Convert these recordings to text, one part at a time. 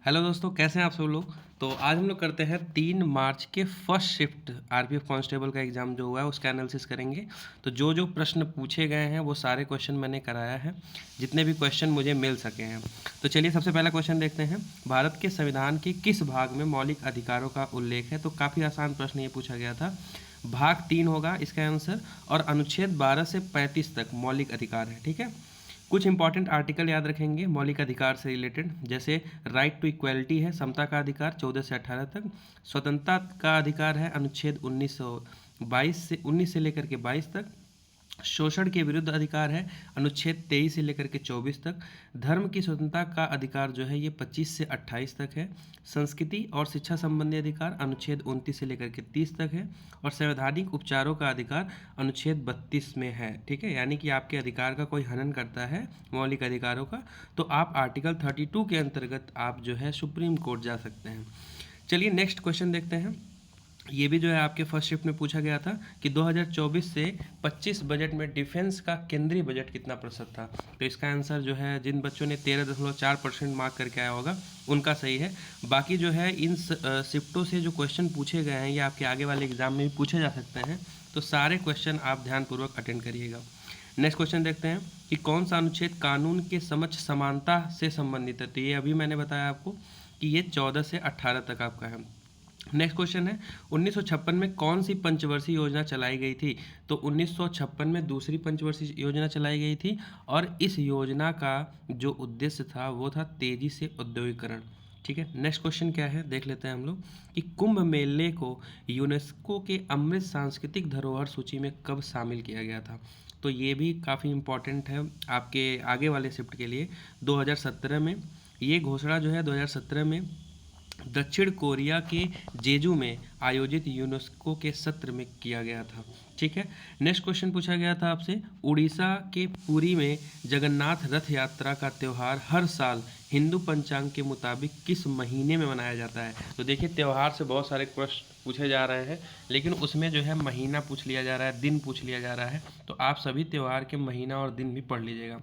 Hello दोस्तों, कैसे हैं आप सब लोग। तो आज हम लोग करते हैं 3 मार्च के फर्स्ट शिफ्ट आरपीएफ कांस्टेबल का एग्ज़ाम जो हुआ है उसका एनालिसिस करेंगे। तो जो जो प्रश्न पूछे गए हैं वो सारे क्वेश्चन मैंने कराया है, जितने भी क्वेश्चन मुझे मिल सके हैं। तो चलिए सबसे पहला क्वेश्चन देखते हैं। भारत के संविधान के किस भाग में मौलिक अधिकारों का उल्लेख है। तो काफ़ी आसान प्रश्न ये पूछा गया था। भाग 3 होगा इसका आंसर, और अनुच्छेद 12 से 35 तक मौलिक अधिकार है। ठीक है, कुछ इंपॉर्टेंट आर्टिकल याद रखेंगे मौलिक अधिकार से रिलेटेड, जैसे राइट टू इक्वलिटी है, समता का अधिकार 14 से 18 तक। स्वतंत्रता का अधिकार है अनुच्छेद 19 से लेकर के 22 तक। शोषण के विरुद्ध अधिकार है अनुच्छेद 23 से लेकर के 24 तक। धर्म की स्वतंत्रता का अधिकार जो है ये 25 से 28 तक है। संस्कृति और शिक्षा संबंधी अधिकार अनुच्छेद 29 से लेकर के 30 तक है। और संवैधानिक उपचारों का अधिकार अनुच्छेद 32 में है। ठीक है, यानी कि आपके अधिकार का कोई हनन करता है मौलिक अधिकारों का, तो आप आर्टिकल 32 के अंतर्गत आप जो है सुप्रीम कोर्ट जा सकते हैं। चलिए नेक्स्ट क्वेश्चन देखते हैं। ये भी जो है आपके फर्स्ट शिफ्ट में पूछा गया था कि 2024 से 25 बजट में डिफेंस का केंद्रीय बजट कितना प्रतिशत था। तो इसका आंसर जो है, जिन बच्चों ने 13.4% मार्क करके आया होगा उनका सही है। बाकी जो है इन शिफ्टों से जो क्वेश्चन पूछे गए हैं ये आपके आगे वाले एग्जाम में भी पूछे जा सकते हैं, तो सारे क्वेश्चन आप ध्यानपूर्वक अटेंड करिएगा। नेक्स्ट क्वेश्चन देखते हैं कि कौन सा अनुच्छेद कानून के समक्ष समानता से संबंधित है। तो ये अभी मैंने बताया आपको कि ये 14 से 18 तक आपका है। नेक्स्ट क्वेश्चन है 1956 में कौन सी पंचवर्षीय योजना चलाई गई थी। तो 1956 में दूसरी पंचवर्षीय योजना चलाई गई थी, और इस योजना का जो उद्देश्य था वो था तेजी से औद्योगिकरण। ठीक है, नेक्स्ट क्वेश्चन क्या है देख लेते हैं हम लोग कि कुंभ मेले को यूनेस्को के अमृत सांस्कृतिक धरोहर सूची में कब शामिल किया गया था। तो ये भी काफ़ी इम्पोर्टेंट है आपके आगे वाले शिफ्ट के लिए। 2017 में ये घोषणा जो है 2017 में दक्षिण कोरिया के जेजू में आयोजित यूनेस्को के सत्र में किया गया था। ठीक है, नेक्स्ट क्वेश्चन पूछा गया था आपसे, उड़ीसा के पुरी में जगन्नाथ रथ यात्रा का त्यौहार हर साल हिंदू पंचांग के मुताबिक किस महीने में मनाया जाता है। तो देखिए, त्यौहार से बहुत सारे प्रश्न पूछे जा रहे हैं, लेकिन उसमें जो है महीना पूछ लिया जा रहा है, दिन पूछ लिया जा रहा है, तो आप सभी त्यौहार के महीना और दिन भी पढ़ लीजिएगा।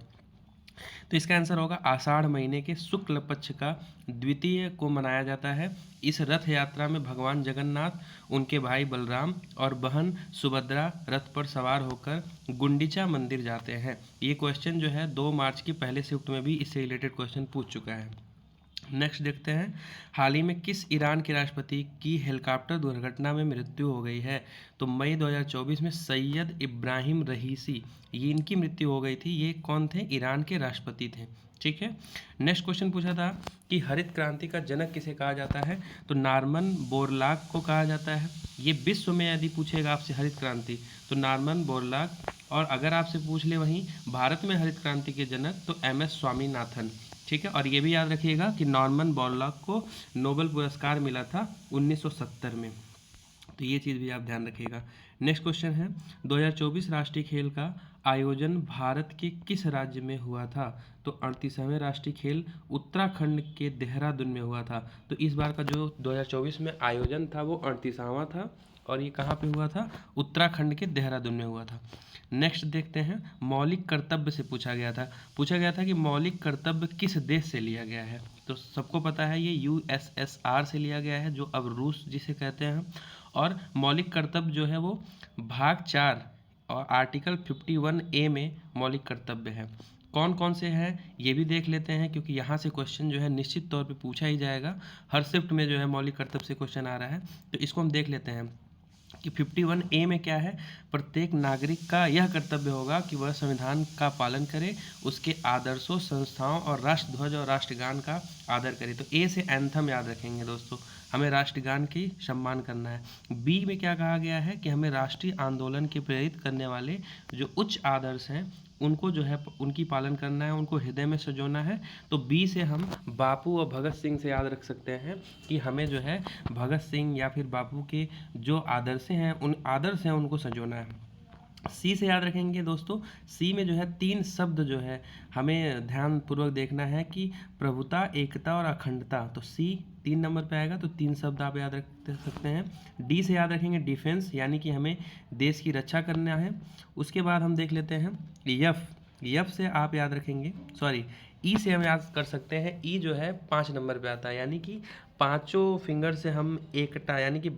तो इसका आंसर होगा आषाढ़ महीने के शुक्ल पक्ष का द्वितीय को मनाया जाता है। इस रथ यात्रा में भगवान जगन्नाथ, उनके भाई बलराम और बहन सुभद्रा रथ पर सवार होकर गुंडीचा मंदिर जाते हैं। ये क्वेश्चन जो है 2 मार्च की पहले शिफ्ट में भी इससे रिलेटेड क्वेश्चन पूछ चुका है। नेक्स्ट देखते हैं, हाल ही में किस ईरान के राष्ट्रपति की हेलीकॉप्टर दुर्घटना में मृत्यु हो गई है। तो मई 2024 में सैयद इब्राहिम रहीसी, ये इनकी मृत्यु हो गई थी। ये कौन थे, ईरान के राष्ट्रपति थे। ठीक है, नेक्स्ट क्वेश्चन पूछा था कि हरित क्रांति का जनक किसे कहा जाता है। तो नॉर्मन बोरलॉग को कहा जाता है। ये विश्व में यदि पूछेगा आपसे हरित क्रांति तो नॉर्मन बोरलॉग, और अगर आपसे पूछ ले वहीं भारत में हरित क्रांति के जनक तो MS स्वामीनाथन। ठीक है, और ये भी याद रखिएगा कि नॉर्मन बोरलॉग को नोबेल पुरस्कार मिला था 1970 में। तो ये चीज़ भी आप ध्यान रखिएगा। नेक्स्ट क्वेश्चन है 2024 राष्ट्रीय खेल का आयोजन भारत के किस राज्य में हुआ था। तो 38वें राष्ट्रीय खेल उत्तराखंड के देहरादून में हुआ था। तो इस बार का जो 2024 में आयोजन था वो 38वां था, और ये कहाँ पे हुआ था, उत्तराखंड के देहरादून में हुआ था। नेक्स्ट देखते हैं, मौलिक कर्तव्य से पूछा गया था कि मौलिक कर्तव्य किस देश से लिया गया है। तो सबको पता है ये USSR से लिया गया है, जो अब रूस जिसे कहते हैं। और मौलिक कर्तव्य जो है वो भाग 4 और आर्टिकल 51A में मौलिक कर्तव्य है। कौन कौन से हैं ये भी देख लेते हैं, क्योंकि यहाँ से क्वेश्चन जो है निश्चित तौर पे पूछा ही जाएगा। हर शिफ्ट में जो है मौलिक कर्तव्य से क्वेश्चन आ रहा है, तो इसको हम देख लेते हैं कि 51A में क्या है। प्रत्येक नागरिक का यह कर्तव्य होगा कि वह संविधान का पालन करे, उसके आदर्शों, संस्थाओं और राष्ट्रध्वज और राष्ट्रगान का आदर करे। तो ए से एंथम याद रखेंगे दोस्तों, हमें राष्ट्रगान की सम्मान करना है। बी में क्या कहा गया है कि हमें राष्ट्रीय आंदोलन के प्रेरित करने वाले जो उच्च आदर्श हैं उनको जो है उनकी पालन करना है, उनको हृदय में सजोना है। तो बी से हम बापू और भगत सिंह से याद रख सकते हैं कि हमें जो है भगत सिंह या फिर बापू के जो आदर्श हैं उनको सजोना है। सी से याद रखेंगे दोस्तों, सी में जो है 3 शब्द जो है हमें ध्यानपूर्वक देखना है कि प्रभुता, एकता और अखंडता। तो सी 3 नंबर पे आएगा, तो 3 शब्द आप याद रख सकते हैं। डी से याद रखेंगे डिफेंस, यानी कि हमें देश की रक्षा करना है। उसके बाद हम देख लेते हैं यफ से आप याद रखेंगे, सॉरी ई से हम याद कर सकते हैं, ई जो है 5 नंबर पे आता है, यानी कि पाँचों फिंगर से हम एकता यानी कि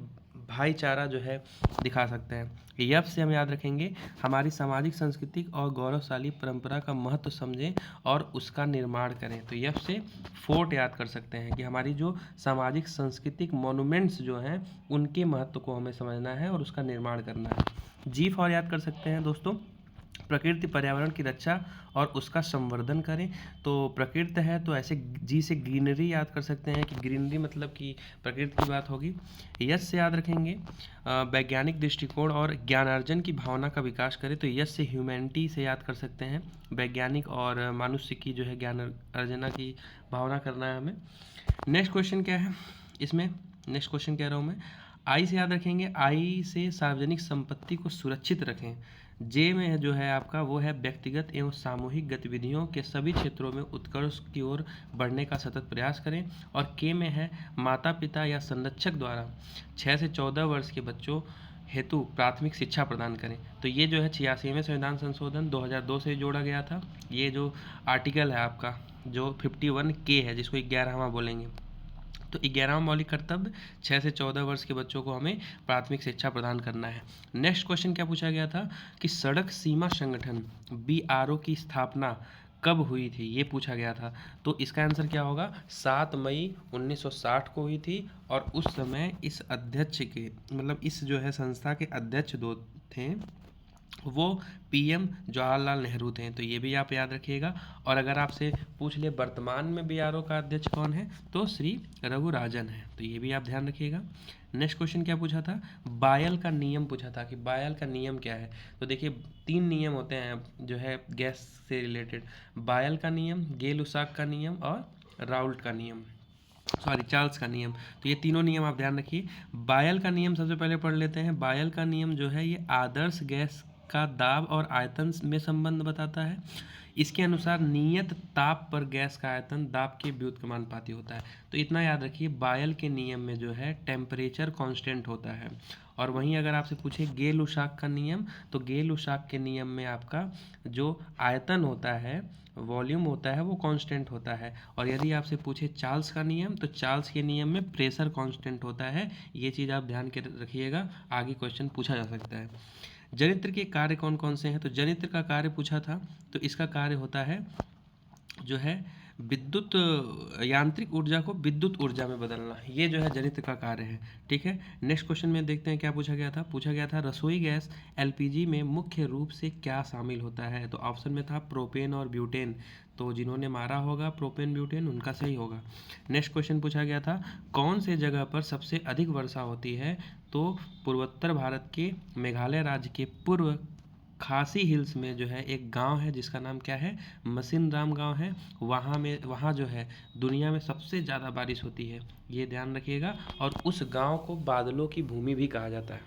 भाईचारा जो है दिखा सकते हैं। यफ से हम याद रखेंगे हमारी सामाजिक सांस्कृतिक और गौरवशाली परंपरा का महत्व समझें और उसका निर्माण करें। तो यफ से फोर्ट याद कर सकते हैं कि हमारी जो सामाजिक सांस्कृतिक मॉन्यूमेंट्स जो हैं उनके महत्व को हमें समझना है और उसका निर्माण करना है। जी फॉर याद कर सकते हैं दोस्तों, प्रकृति पर्यावरण की रक्षा और उसका संवर्धन करें। तो प्रकृति है तो ऐसे जी से ग्रीनरी याद कर सकते हैं कि ग्रीनरी मतलब कि प्रकृति की बात होगी। यश से याद रखेंगे वैज्ञानिक दृष्टिकोण और ज्ञानार्जन की भावना का विकास करें। तो यश से ह्यूमैनिटी से याद कर सकते हैं वैज्ञानिक और मनुष्य की जो है ज्ञान अर्जना की भावना करना है हमें। नेक्स्ट क्वेश्चन क्या है इसमें, नेक्स्ट क्वेश्चन कह रहा हूँ मैं, आई से याद रखेंगे, आई से सार्वजनिक संपत्ति को सुरक्षित रखें। जे में जो है आपका वो है व्यक्तिगत एवं सामूहिक गतिविधियों के सभी क्षेत्रों में उत्कर्ष की ओर बढ़ने का सतत प्रयास करें। और के में है माता पिता या संरक्षक द्वारा 6 से 14 वर्ष के बच्चों हेतु प्राथमिक शिक्षा प्रदान करें। तो ये जो है 86वें संविधान संशोधन 2002 से जोड़ा गया था। ये जो आर्टिकल है आपका जो 51 के है जिसको 11वां बोलेंगे। तो 11वां मौलिक कर्तव्य 6 से 14 वर्ष के बच्चों को हमें प्राथमिक शिक्षा प्रदान करना है। नेक्स्ट क्वेश्चन क्या पूछा गया था कि सड़क सीमा संगठन BRO की स्थापना कब हुई थी, ये पूछा गया था। तो इसका आंसर क्या होगा, 7 मई 1960 को हुई थी। और उस समय इस अध्यक्ष के मतलब इस जो है संस्था के अध्यक्ष दो थे, वो PM जवाहरलाल नेहरू थे। तो ये भी आप याद रखिएगा। और अगर आपसे पूछ ले वर्तमान में BRO का अध्यक्ष कौन है, तो श्री रघुराजन है। तो ये भी आप ध्यान रखिएगा। नेक्स्ट क्वेश्चन क्या पूछा था, बायल का नियम पूछा था कि बायल का नियम क्या है। तो देखिए 3 नियम होते हैं जो है गैस से रिलेटेड, बायल का नियम, गेल-लुसाक का नियम और राउल्ट का नियम, सॉरी चार्ल्स का नियम। तो ये तीनों नियम आप ध्यान रखिए। बायल का नियम सबसे पहले पढ़ लेते हैं। बायल का नियम जो है ये आदर्श गैस का दाब और आयतन में संबंध बताता है। इसके अनुसार नियत ताप पर गैस का आयतन दाब के व्युत्क्रमानुपाती होता है। तो इतना याद रखिए, बायल के नियम में जो है टेम्परेचर कांस्टेंट होता है। और वहीं अगर आपसे पूछे गेल-लुसाक का नियम, तो गेल-लुसाक के नियम में आपका जो आयतन होता है, वॉल्यूम होता है, वो कांस्टेंट होता है। और यदि आपसे पूछे चार्ल्स का नियम, तो चार्ल्स के नियम में प्रेशर कांस्टेंट होता है। ये चीज़ आप ध्यान के रखिएगा, आगे क्वेश्चन पूछा जा सकता है। जनित्र के कार्य कौन कौन से हैं, तो जनित्र का कार्य पूछा था। तो इसका कार्य होता है जो है विद्युत यांत्रिक ऊर्जा को विद्युत ऊर्जा में बदलना, ये जो है जनित्र का कार्य है। ठीक है, नेक्स्ट क्वेश्चन में देखते हैं क्या पूछा गया था। पूछा गया था रसोई गैस LPG में मुख्य रूप से क्या शामिल होता है। तो ऑप्शन में था प्रोपेन और ब्यूटेन। तो जिन्होंने मारा होगा प्रोपेन ब्यूटेन उनका सही होगा। नेक्स्ट क्वेश्चन पूछा गया था कौन से जगह पर सबसे अधिक वर्षा होती है। तो पूर्वोत्तर भारत के मेघालय राज्य के पूर्व खासी हिल्स में जो है एक गांव है जिसका नाम क्या है, मसिनराम गांव है। वहाँ जो है दुनिया में सबसे ज़्यादा बारिश होती है, ये ध्यान रखिएगा। और उस गांव को बादलों की भूमि भी कहा जाता है।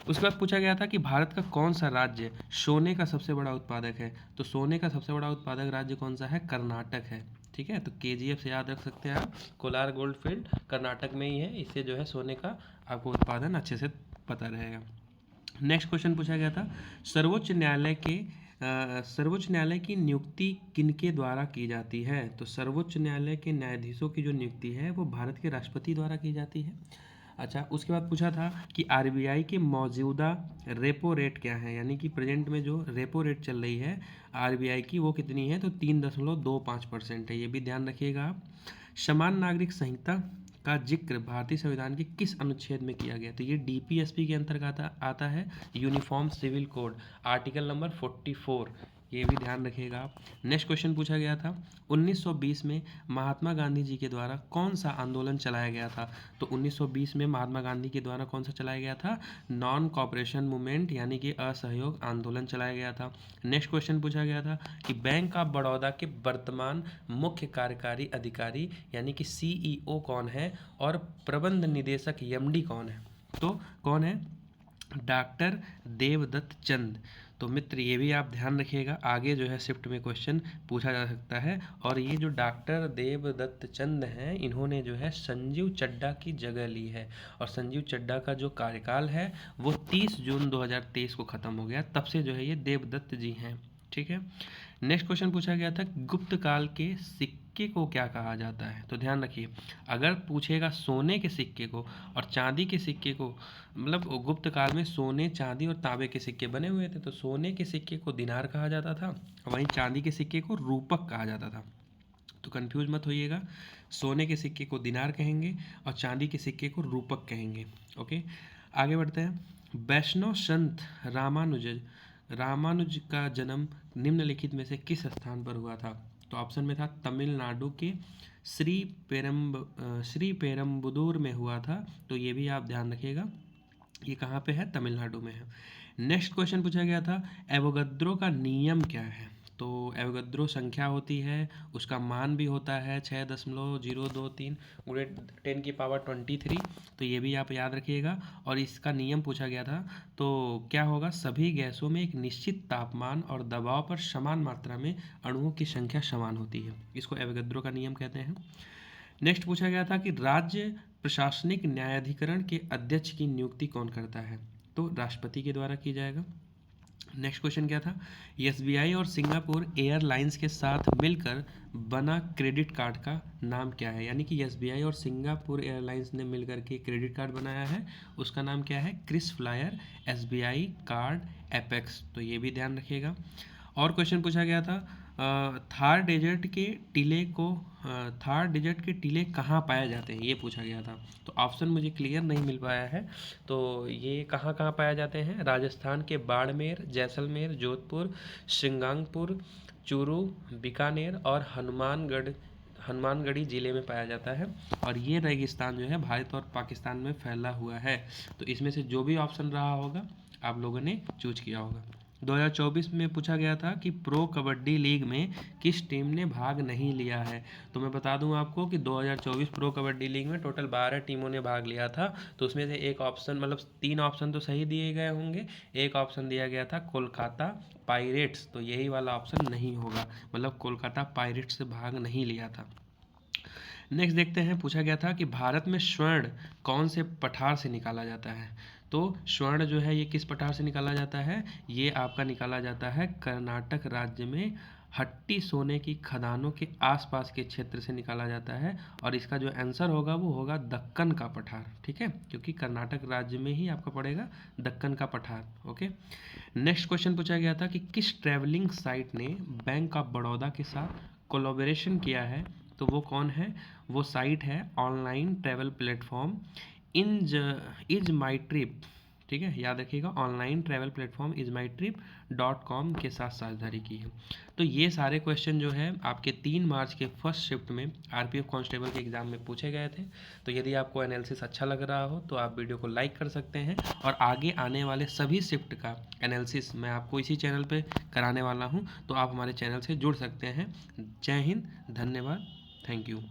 उसके बाद पूछा गया था कि भारत का कौन सा राज्य सोने का सबसे बड़ा उत्पादक है। तो सोने का सबसे बड़ा उत्पादक राज्य कौन सा है, कर्नाटक है। ठीक है, तो KGF से याद रख सकते हैं आप, कोलार गोल्ड फील्ड कर्नाटक में ही है। इससे जो है सोने का आपको उत्पादन अच्छे से पता रहेगा। नेक्स्ट क्वेश्चन पूछा गया था सर्वोच्च न्यायालय की नियुक्ति किनके द्वारा की जाती है। तो सर्वोच्च न्यायालय के न्यायाधीशों की जो नियुक्ति है वो भारत के राष्ट्रपति द्वारा की जाती है। अच्छा, उसके बाद पूछा था कि RBI के मौजूदा रेपो रेट क्या है, यानी कि प्रेजेंट में जो रेपो रेट चल रही है RBI की वो कितनी है। तो 3.25% है, ये भी ध्यान रखिएगा आप। समान नागरिक संहिता का जिक्र भारतीय संविधान के किस अनुच्छेद में किया गया। तो ये DPSP के अंतर्गत आता है, uniform civil code, article number 44, ये भी ध्यान रखिएगा आप। नेक्स्ट क्वेश्चन पूछा गया था 1920 में महात्मा गांधी जी के द्वारा कौन सा आंदोलन चलाया गया था। तो 1920 में महात्मा गांधी के द्वारा कौन सा चलाया गया था, नॉन कॉपरेशन मूवमेंट यानी कि असहयोग आंदोलन चलाया गया था। नेक्स्ट क्वेश्चन पूछा गया था कि बैंक ऑफ बड़ौदा के वर्तमान मुख्य कार्यकारी अधिकारी यानी कि CEO कौन है और प्रबंध निदेशक MD कौन है। तो कौन है, डॉक्टर देवदत्त चंद। तो मित्र ये भी आप ध्यान रखिएगा, आगे जो है शिफ्ट में क्वेश्चन पूछा जा सकता है। और ये जो डॉक्टर देवदत्त चंद हैं इन्होंने जो है संजीव चड्ढा की जगह ली है। और संजीव चड्ढा का जो कार्यकाल है वो 30 जून 2023 को ख़त्म हो गया, तब से जो है ये देवदत्त जी हैं। ठीक है। नेक्स्ट क्वेश्चन पूछा गया था गुप्त काल के सिक्के को क्या कहा जाता है। तो ध्यान रखिए, अगर पूछेगा सोने के सिक्के को और चांदी के सिक्के को, मतलब गुप्त काल में सोने, चांदी और तांबे के सिक्के बने हुए थे, तो सोने के सिक्के को दिनार कहा जाता था, वहीं चांदी के सिक्के को रूपक कहा जाता था। तो कंफ्यूज मत होइएगा, सोने के सिक्के को दिनार कहेंगे और चांदी के सिक्के को रूपक कहेंगे। ओके, आगे बढ़ते हैं। वैष्णव संत रामानुज का जन्म निम्नलिखित में से किस स्थान पर हुआ था। तो ऑप्शन में था तमिलनाडु के श्री पेरम्बदूर में हुआ था। तो ये भी आप ध्यान रखिएगा, ये कहाँ पे है, तमिलनाडु में है। नेक्स्ट क्वेश्चन पूछा गया था एवोगद्रो का नियम क्या है। तो एवोगद्रो संख्या होती है, उसका मान भी होता है 6.023 गुणे 10⁻23। तो ये भी आप याद रखिएगा। और इसका नियम पूछा गया था, तो क्या होगा, सभी गैसों में एक निश्चित तापमान और दबाव पर समान मात्रा में अणुओं की संख्या समान होती है। इसको एवोगद्रो का नियम कहते हैं। नेक्स्ट पूछा गया था कि राज्य प्रशासनिक न्यायाधिकरण के अध्यक्ष की नियुक्ति कौन करता है। तो राष्ट्रपति के द्वारा की जाएगा। नेक्स्ट क्वेश्चन क्या था, एसबीआई और सिंगापुर एयरलाइंस के साथ मिलकर बना क्रेडिट कार्ड का नाम क्या है। यानी कि एसबीआई और सिंगापुर एयरलाइंस ने मिलकर के क्रेडिट कार्ड बनाया है, उसका नाम क्या है, KrisFlyer SBI card Apex. तो ये भी ध्यान रखिएगा। और क्वेश्चन पूछा गया था थार डेजर्ट के टीले कहाँ पाए जाते हैं, ये पूछा गया था। तो ऑप्शन मुझे क्लियर नहीं मिल पाया है, तो ये कहाँ कहाँ पाए जाते हैं, राजस्थान के बाड़मेर, जैसलमेर, जोधपुर, श्रीगंगापुर, चूरू, बीकानेर और हनुमानगढ़ी ज़िले में पाया जाता है। और ये रेगिस्तान जो है भारत और पाकिस्तान में फैला हुआ है। तो इसमें से जो भी ऑप्शन रहा होगा आप लोगों ने चूज किया होगा। 2024 में पूछा गया था कि प्रो कबड्डी लीग में किस टीम ने भाग नहीं लिया है। तो मैं बता दूं आपको कि 2024 प्रो कबड्डी लीग में टोटल 12 टीमों ने भाग लिया था। तो उसमें से एक ऑप्शन, मतलब 3 ऑप्शन तो सही दिए गए होंगे, एक ऑप्शन दिया गया था कोलकाता पायरेट्स। तो यही वाला ऑप्शन नहीं होगा, मतलब कोलकाता पायरेट्स से भाग नहीं लिया था। नेक्स्ट देखते हैं, पूछा गया था कि भारत में स्वर्ण कौन से पठार से निकाला जाता है। तो स्वर्ण जो है ये किस पठार से निकाला जाता है, ये आपका निकाला जाता है कर्नाटक राज्य में हट्टी सोने की खदानों के आसपास के क्षेत्र से निकाला जाता है। और इसका जो आंसर होगा वो होगा दक्कन का पठार, ठीक है, क्योंकि कर्नाटक राज्य में ही आपका पड़ेगा दक्कन का पठार। ओके, नेक्स्ट क्वेश्चन पूछा गया था कि किस ट्रैवलिंग साइट ने बैंक ऑफ बड़ौदा के साथ कोलैबोरेशन किया है। तो वो कौन है, वो साइट है online travel platform is my trip, ठीक है, याद रखिएगा, ऑनलाइन ट्रैवल प्लेटफॉर्म ismytrip.com के साथ साझेदारी की है। तो ये सारे क्वेश्चन जो है आपके 3 मार्च के फर्स्ट शिफ्ट में आरपीएफ कांस्टेबल के एग्ज़ाम में पूछे गए थे। तो यदि आपको एनालिसिस अच्छा लग रहा हो तो आप वीडियो को लाइक कर सकते हैं, और आगे आने वाले सभी शिफ्ट का एनालिसिस मैं आपको इसी चैनल पे कराने वाला हूँ, तो आप हमारे चैनल से जुड़ सकते हैं। जय हिंद, धन्यवाद, थैंक यू।